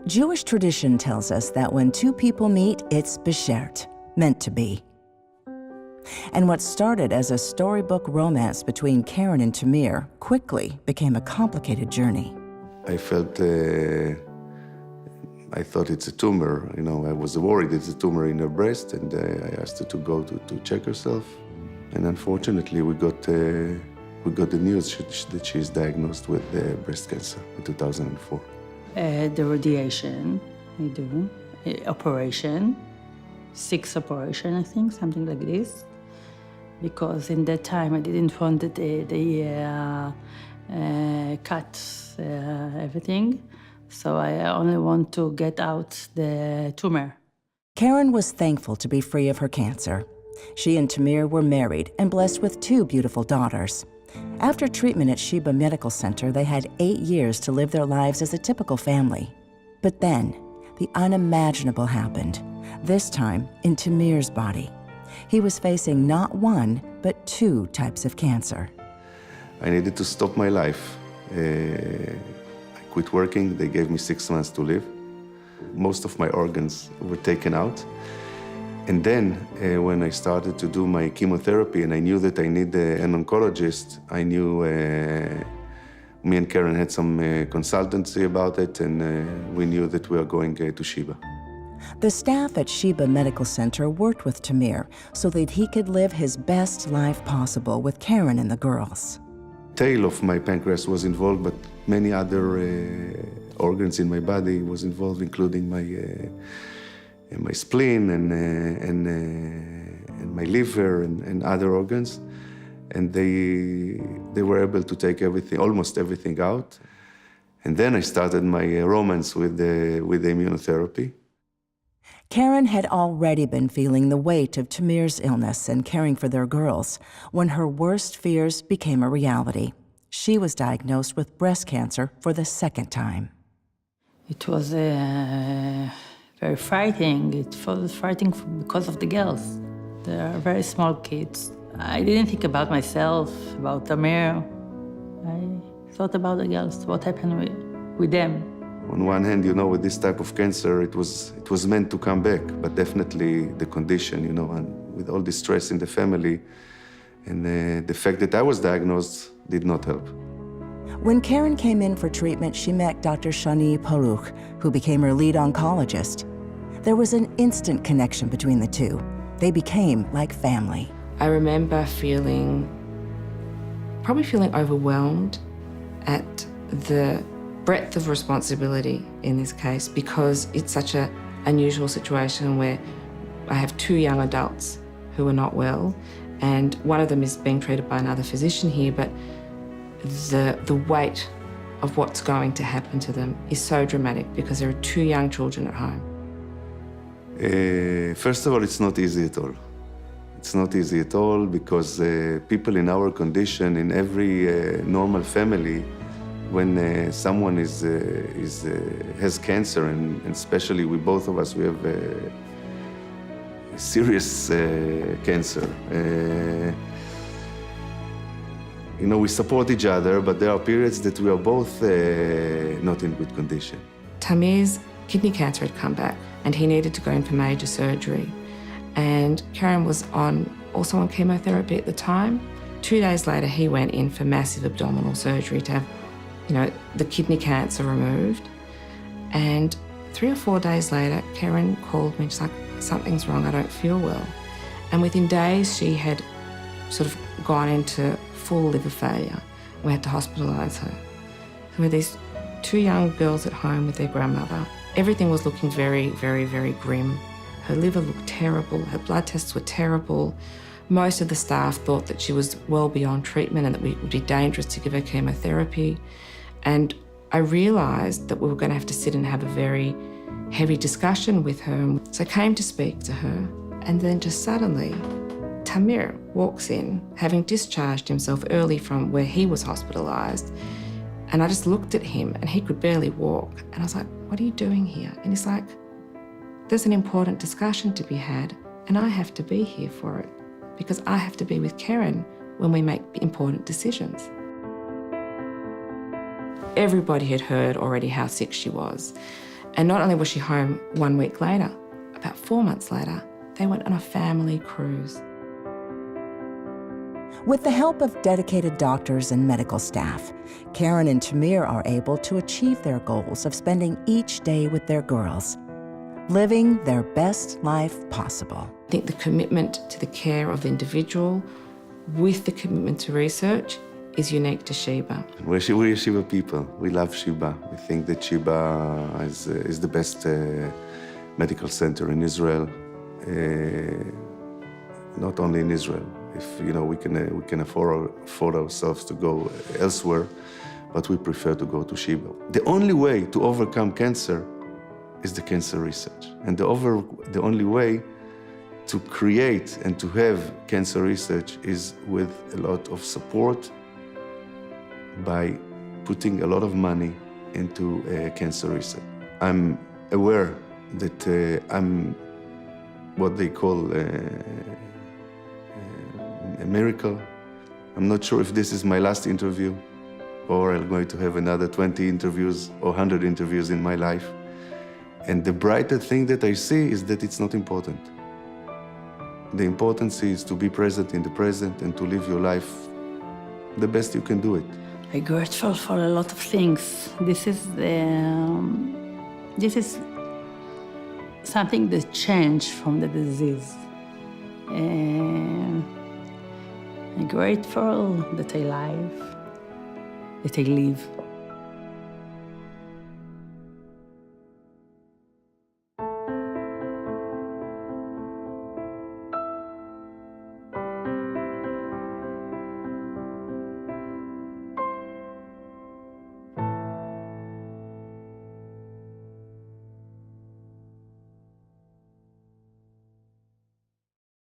Jewish tradition tells us that when two people meet, it's beshert, meant to be. And what started as a storybook romance between Karen and Tamir quickly became a complicated journey. I thought it's a tumor. You know, I was worried it's a tumor in her breast, and I asked her to go to check herself. And unfortunately, we got the news that she's diagnosed with breast cancer in 2004. The radiation, I do, operation, 6 operation, I think, something like this. Because in that time I didn't want the cut everything. So I only want to get out the tumor. Karen was thankful to be free of her cancer. She and Tamir were married and blessed with 2 beautiful daughters. After treatment at Sheba Medical Center, they had 8 years to live their lives as a typical family. But then, the unimaginable happened, this time in Tamir's body. He was facing not 1, but 2 types of cancer. I needed to stop my life. I quit working. They gave me 6 months to live. Most of my organs were taken out. And then, when I started to do my chemotherapy and I knew that I need an oncologist, I knew me and Karen had some consultancy about it, and we knew that we are going to Sheba. The staff at Sheba Medical Center worked with Tamir so that he could live his best life possible with Karen and the girls. Tail of my pancreas was involved, but many other organs in my body was involved, including my spleen and my liver and other organs. And they were able to take everything, almost everything out. And then I started my romance with the immunotherapy. Karen had already been feeling the weight of Tamir's illness and caring for their girls when her worst fears became a reality. She was diagnosed with breast cancer for the 2nd time. It was very frightening. It was frightening because of the girls. They are very small kids. I didn't think about myself, about Tamir. I thought about the girls, what happened with them. On one hand, you know, with this type of cancer, it was meant to come back, but definitely the condition, you know, and with all the stress in the family, and the fact that I was diagnosed did not help. When Karen came in for treatment, she met Dr. Shani Paruch, who became her lead oncologist. There was an instant connection between the two. They became like family. I remember probably feeling overwhelmed at the breadth of responsibility in this case, because it's such an unusual situation where I have 2 young adults who are not well, and one of them is being treated by another physician here, but the weight of what's going to happen to them is so dramatic because there are 2 young children at home. First of all, it's not easy at all. It's not easy at all because people in our condition, in every normal family, when someone has cancer, and especially with both of us, we have serious cancer. You know, we support each other, but there are periods that we are both not in good condition. Tamir's kidney cancer had come back, and he needed to go in for major surgery. And Karen was also on chemotherapy at the time. 2 days later, he went in for massive abdominal surgery to have, you know, the kidney cancer removed. And 3 or 4 days later, Karen called me. She's like, something's wrong, I don't feel well. And within days, she had sort of gone into full liver failure. We had to hospitalise her. So we had these 2 young girls at home with their grandmother. Everything was looking very, very, very grim. Her liver looked terrible, her blood tests were terrible. Most of the staff thought that she was well beyond treatment and that it would be dangerous to give her chemotherapy. And I realised that we were going to have to sit and have a very heavy discussion with her. So I came to speak to her, and then just suddenly, Tamir walks in, having discharged himself early from where he was hospitalised. And I just looked at him, and he could barely walk. And I was like, what are you doing here? And he's like, there's an important discussion to be had, and I have to be here for it because I have to be with Karen when we make important decisions. Everybody had heard already how sick she was, And not only was she home 1 week later, about 4 months later, they went on a family cruise. With the help of dedicated doctors and medical staff, Karen and Tamir are able to achieve their goals of spending each day with their girls, living their best life possible. I think the commitment to the care of the individual with the commitment to research is unique to Sheba. We're Sheba people. We love Sheba. We think that Sheba is the best medical center in Israel. Not only in Israel. If we can afford ourselves to go elsewhere, but we prefer to go to Sheba. The only way to overcome cancer is the cancer research, and the only way to create and to have cancer research is with a lot of support by putting a lot of money into cancer research. I'm aware that I'm what they call a miracle. I'm not sure if this is my last interview or I'm going to have another 20 interviews or 100 interviews in my life. And the brighter thing that I see is that it's not important. The importance is to be present in the present and to live your life the best you can do it. I'm grateful for a lot of things. This is something that changed from the disease. I'm grateful that I live.